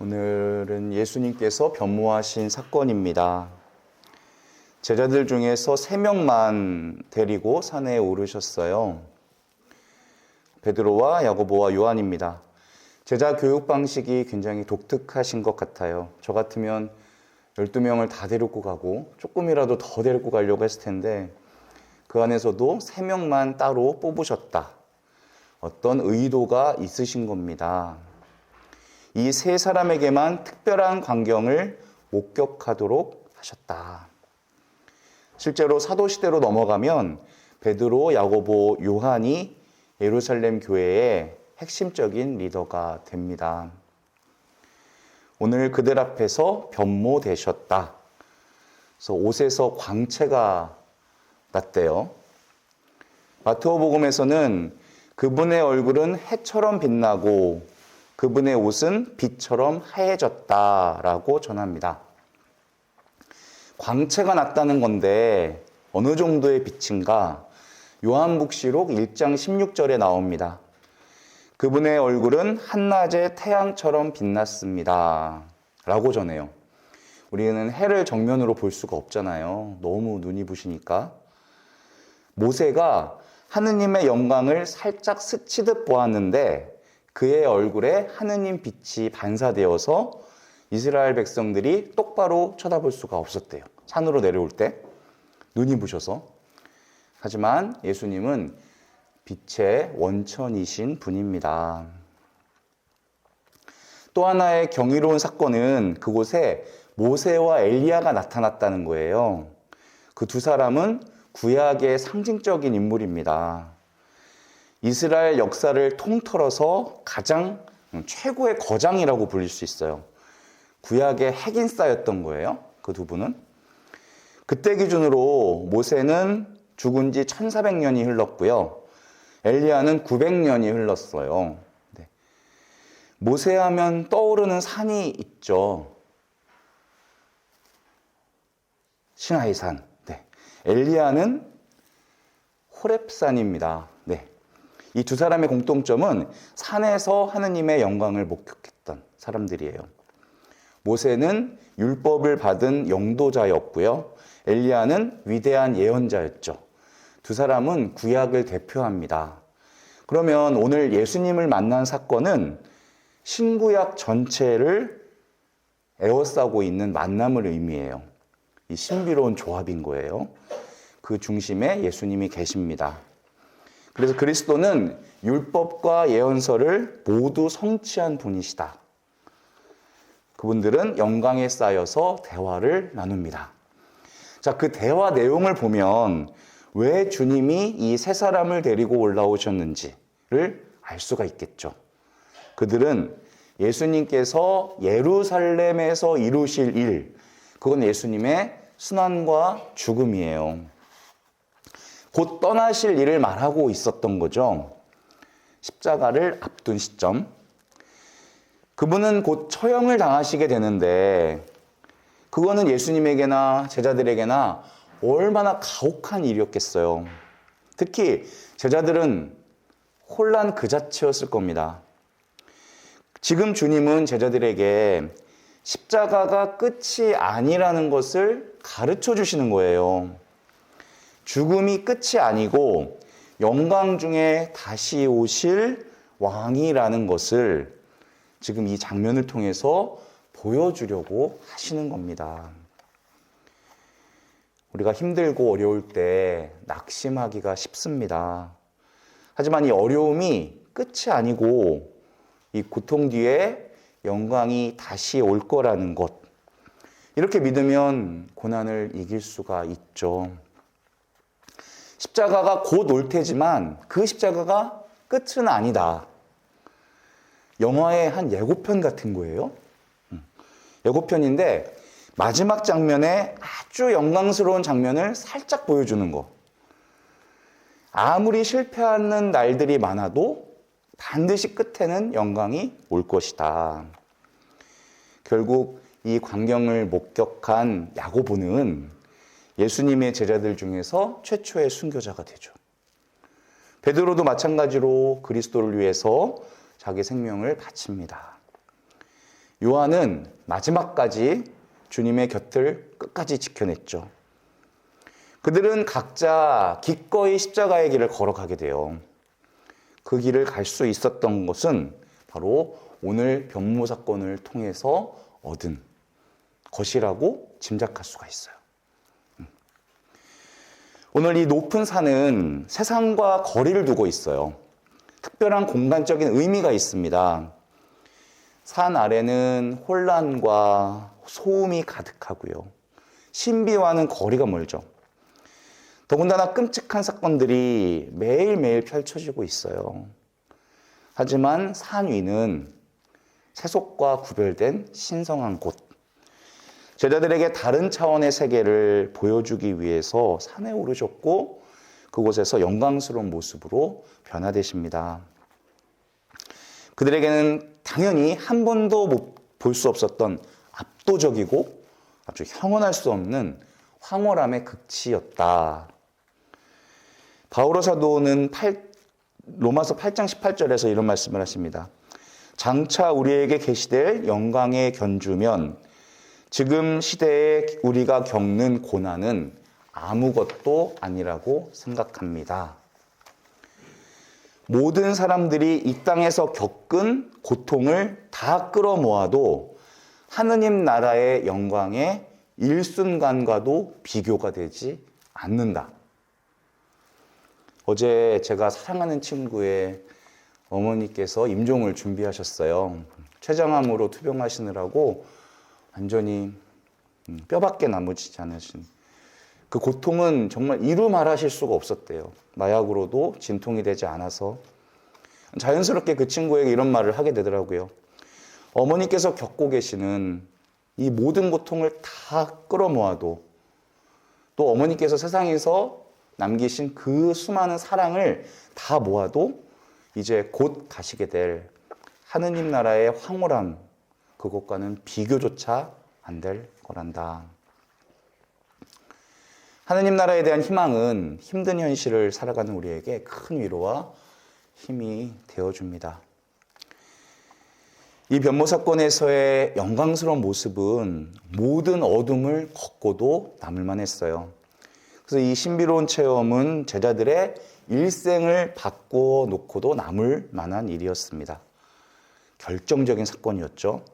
오늘은 예수님께서 변모하신 사건입니다. 제자들 중에서 3명만 데리고 산에 오르셨어요. 베드로와 야고보와 요한입니다. 제자 교육 방식이 굉장히 독특하신 것 같아요. 저 같으면 12명을 다 데리고 가고 조금이라도 더 데리고 가려고 했을 텐데 그 안에서도 3명만 따로 뽑으셨다. 어떤 의도가 있으신 겁니다. 이 3사람에게만 특별한 광경을 목격하도록 하셨다. 실제로 사도시대로 넘어가면 베드로, 야고보, 요한이 예루살렘 교회의 핵심적인 리더가 됩니다. 오늘 그들 앞에서 변모되셨다. 그래서 옷에서 광채가 났대요. 마태복음에서는 그분의 얼굴은 해처럼 빛나고 그분의 옷은 빛처럼 하얘졌다라고 전합니다. 광채가 났다는 건데 어느 정도의 빛인가? 요한복시록 1장 16절에 나옵니다. 그분의 얼굴은 한낮의 태양처럼 빛났습니다. 라고 전해요. 우리는 해를 정면으로 볼 수가 없잖아요. 너무 눈이 부시니까. 모세가 하느님의 영광을 살짝 스치듯 보았는데 그의 얼굴에 하느님 빛이 반사되어서 이스라엘 백성들이 똑바로 쳐다볼 수가 없었대요. 산으로 내려올 때 눈이 부셔서. 하지만 예수님은 빛의 원천이신 분입니다. 또 하나의 경이로운 사건은 그곳에 모세와 엘리야가 나타났다는 거예요. 그 두 사람은 구약의 상징적인 인물입니다. 이스라엘 역사를 통틀어서 가장 최고의 거장이라고 불릴 수 있어요. 구약의 핵인싸였던 거예요. 그 두 분은. 그때 기준으로 모세는 죽은 지 1400년이 흘렀고요. 엘리야는 900년이 흘렀어요. 네. 모세 하면 떠오르는 산이 있죠. 시나이산. 네. 엘리야는 호렙산입니다. 네. 이 두 사람의 공통점은 산에서 하느님의 영광을 목격했던 사람들이에요. 모세는 율법을 받은 영도자였고요. 엘리야는 위대한 예언자였죠. 두 사람은 구약을 대표합니다. 그러면 오늘 예수님을 만난 사건은 신구약 전체를 에워싸고 있는 만남을 의미해요. 이 신비로운 조합인 거예요. 그 중심에 예수님이 계십니다. 그래서 그리스도는 율법과 예언서를 모두 성취한 분이시다. 그분들은 영광에 쌓여서 대화를 나눕니다. 자, 그 대화 내용을 보면 왜 주님이 이 3사람을 데리고 올라오셨는지를 알 수가 있겠죠. 그들은 예수님께서 예루살렘에서 이루실 일, 그건 예수님의 순환과 죽음이에요. 곧 떠나실 일을 말하고 있었던 거죠. 십자가를 앞둔 시점. 그분은 곧 처형을 당하시게 되는데 그거는 예수님에게나 제자들에게나 얼마나 가혹한 일이었겠어요. 특히 제자들은 혼란 그 자체였을 겁니다. 지금 주님은 제자들에게 십자가가 끝이 아니라는 것을 가르쳐 주시는 거예요. 죽음이 끝이 아니고 영광 중에 다시 오실 왕이라는 것을 지금 이 장면을 통해서 보여주려고 하시는 겁니다. 우리가 힘들고 어려울 때 낙심하기가 쉽습니다. 하지만 이 어려움이 끝이 아니고 이 고통 뒤에 영광이 다시 올 거라는 것. 이렇게 믿으면 고난을 이길 수가 있죠. 십자가가 곧 올 테지만 그 십자가가 끝은 아니다. 영화의 한 예고편 같은 거예요. 예고편인데 마지막 장면에 아주 영광스러운 장면을 살짝 보여주는 거. 아무리 실패하는 날들이 많아도 반드시 끝에는 영광이 올 것이다. 결국 이 광경을 목격한 야고보는 예수님의 제자들 중에서 최초의 순교자가 되죠. 베드로도 마찬가지로 그리스도를 위해서 자기 생명을 바칩니다. 요한은 마지막까지 주님의 곁을 끝까지 지켜냈죠. 그들은 각자 기꺼이 십자가의 길을 걸어가게 돼요. 그 길을 갈 수 있었던 것은 바로 오늘 변모 사건을 통해서 얻은 것이라고 짐작할 수가 있어요. 오늘 이 높은 산은 세상과 거리를 두고 있어요. 특별한 공간적인 의미가 있습니다. 산 아래는 혼란과 소음이 가득하고요. 신비와는 거리가 멀죠. 더군다나 끔찍한 사건들이 매일매일 펼쳐지고 있어요. 하지만 산 위는 세속과 구별된 신성한 곳. 제자들에게 다른 차원의 세계를 보여주기 위해서 산에 오르셨고 그곳에서 영광스러운 모습으로 변화되십니다. 그들에게는 당연히 한 번도 볼 수 없었던 압도적이고 아주 형언할 수 없는 황홀함의 극치였다. 바오로 사도는 로마서 8장 18절에서 이런 말씀을 하십니다. 장차 우리에게 계시될 영광의 견주면 지금 시대에 우리가 겪는 고난은 아무것도 아니라고 생각합니다. 모든 사람들이 이 땅에서 겪은 고통을 다 끌어모아도 하느님 나라의 영광의 일순간과도 비교가 되지 않는다. 어제 제가 사랑하는 친구의 어머니께서 임종을 준비하셨어요. 췌장암으로 투병하시느라고 완전히 뼈밖에 남으지 않으신 그 고통은 정말 이루 말하실 수가 없었대요. 마약으로도 진통이 되지 않아서 자연스럽게 그 친구에게 이런 말을 하게 되더라고요. 어머니께서 겪고 계시는 이 모든 고통을 다 끌어모아도 또 어머니께서 세상에서 남기신 그 수많은 사랑을 다 모아도 이제 곧 가시게 될 하느님 나라의 황홀함 그것과는 비교조차 안 될 거란다. 하느님 나라에 대한 희망은 힘든 현실을 살아가는 우리에게 큰 위로와 힘이 되어줍니다. 이 변모 사건에서의 영광스러운 모습은 모든 어둠을 걷고도 남을 만했어요. 그래서 이 신비로운 체험은 제자들의 일생을 바꾸어 놓고도 남을 만한 일이었습니다. 결정적인 사건이었죠.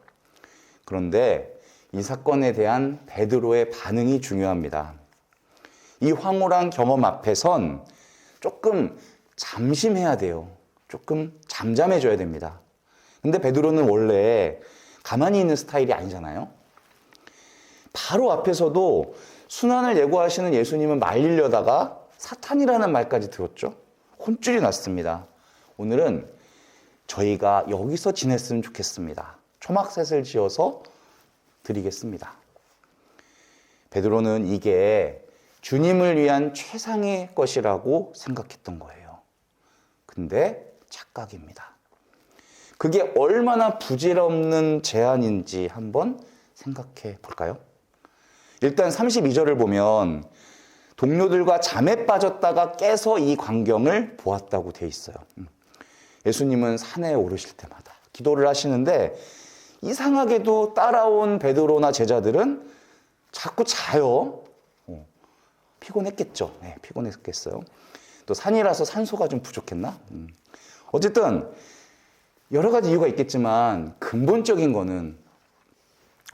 그런데 이 사건에 대한 베드로의 반응이 중요합니다. 이 황홀한 경험 앞에선 조금 잠심해야 돼요. 조금 잠잠해져야 됩니다. 근데 베드로는 원래 가만히 있는 스타일이 아니잖아요. 바로 앞에서도 순환을 예고하시는 예수님은 말리려다가 사탄이라는 말까지 들었죠. 혼쭐이 났습니다. 오늘은 저희가 여기서 지냈으면 좋겠습니다. 초막셋을 지어서 드리겠습니다. 베드로는 이게 주님을 위한 최상의 것이라고 생각했던 거예요. 근데 착각입니다. 그게 얼마나 부질없는 제안인지 한번 생각해 볼까요? 일단 32절을 보면 동료들과 잠에 빠졌다가 깨서 이 광경을 보았다고 돼 있어요. 예수님은 산에 오르실 때마다 기도를 하시는데 이상하게도 따라온 베드로나 제자들은 자꾸 자요. 피곤했겠죠. 네, 피곤했겠어요. 또 산이라서 산소가 좀 부족했나? 어쨌든 여러 가지 이유가 있겠지만 근본적인 거는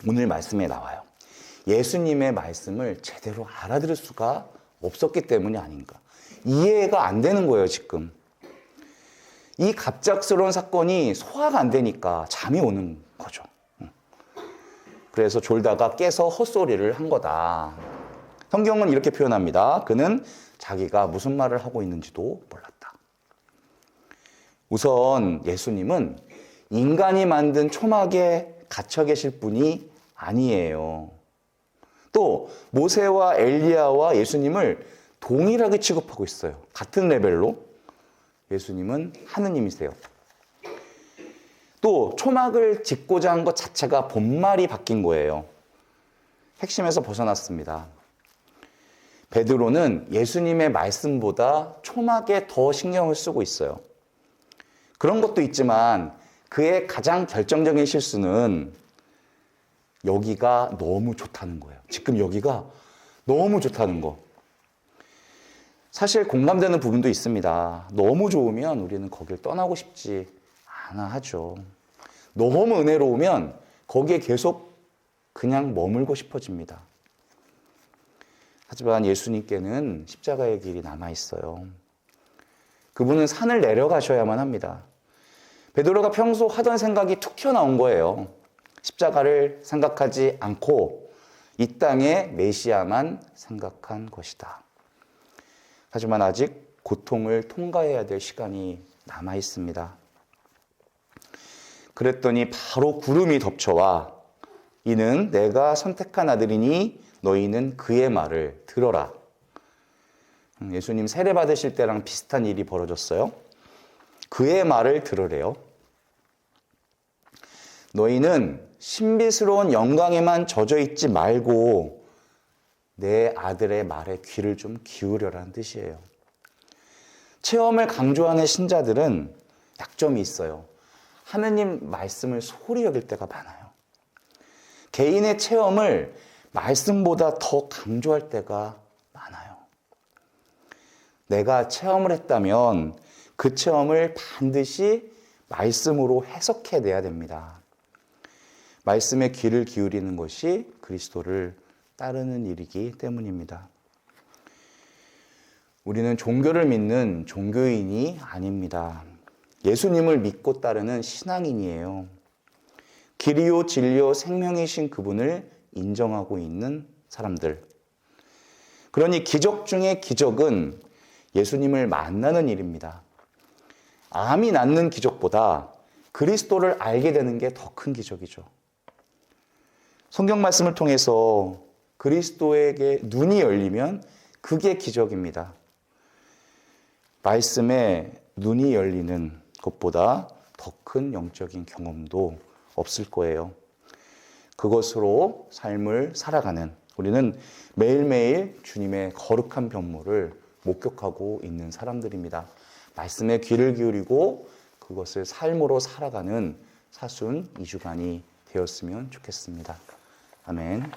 오늘 말씀에 나와요. 예수님의 말씀을 제대로 알아들을 수가 없었기 때문이 아닌가. 이해가 안 되는 거예요, 지금. 이 갑작스러운 사건이 소화가 안 되니까 잠이 오는 거죠. 그래서 졸다가 깨서 헛소리를 한 거다. 성경은 이렇게 표현합니다. 그는 자기가 무슨 말을 하고 있는지도 몰랐다. 우선 예수님은 인간이 만든 초막에 갇혀 계실 분이 아니에요. 또 모세와 엘리야와 예수님을 동일하게 취급하고 있어요. 같은 레벨로. 예수님은 하느님이세요. 또 초막을 짓고자 한 것 자체가 본말이 바뀐 거예요. 핵심에서 벗어났습니다. 베드로는 예수님의 말씀보다 초막에 더 신경을 쓰고 있어요. 그런 것도 있지만 그의 가장 결정적인 실수는 여기가 너무 좋다는 거예요. 지금 여기가 너무 좋다는 거. 사실 공감되는 부분도 있습니다. 너무 좋으면 우리는 거길 떠나고 싶지 않아 하죠. 너무 은혜로우면 거기에 계속 그냥 머물고 싶어집니다. 하지만 예수님께는 십자가의 길이 남아있어요. 그분은 산을 내려가셔야만 합니다. 베드로가 평소 하던 생각이 툭 튀어나온 거예요. 십자가를 생각하지 않고 이 땅의 메시아만 생각한 것이다. 하지만 아직 고통을 통과해야 될 시간이 남아 있습니다. 그랬더니 바로 구름이 덮쳐와 이는 내가 선택한 아들이니 너희는 그의 말을 들어라. 예수님 세례 받으실 때랑 비슷한 일이 벌어졌어요. 그의 말을 들으래요. 너희는 신비스러운 영광에만 젖어 있지 말고 내 아들의 말에 귀를 좀 기울여라는 뜻이에요. 체험을 강조하는 신자들은 약점이 있어요. 하느님 말씀을 소홀히 여길 때가 많아요. 개인의 체험을 말씀보다 더 강조할 때가 많아요. 내가 체험을 했다면 그 체험을 반드시 말씀으로 해석해내야 됩니다. 말씀에 귀를 기울이는 것이 그리스도를 따르는 일이기 때문입니다. 우리는 종교를 믿는 종교인이 아닙니다. 예수님을 믿고 따르는 신앙인이에요. 길이요 진리요 생명이신 그분을 인정하고 있는 사람들. 그러니 기적 중에 기적은 예수님을 만나는 일입니다. 암이 낫는 기적보다 그리스도를 알게 되는 게 더 큰 기적이죠. 성경 말씀을 통해서 그리스도에게 눈이 열리면 그게 기적입니다. 말씀에 눈이 열리는 것보다 더 큰 영적인 경험도 없을 거예요. 그것으로 삶을 살아가는 우리는 매일매일 주님의 거룩한 변모를 목격하고 있는 사람들입니다. 말씀에 귀를 기울이고 그것을 삶으로 살아가는 사순 2주간이 되었으면 좋겠습니다. 아멘.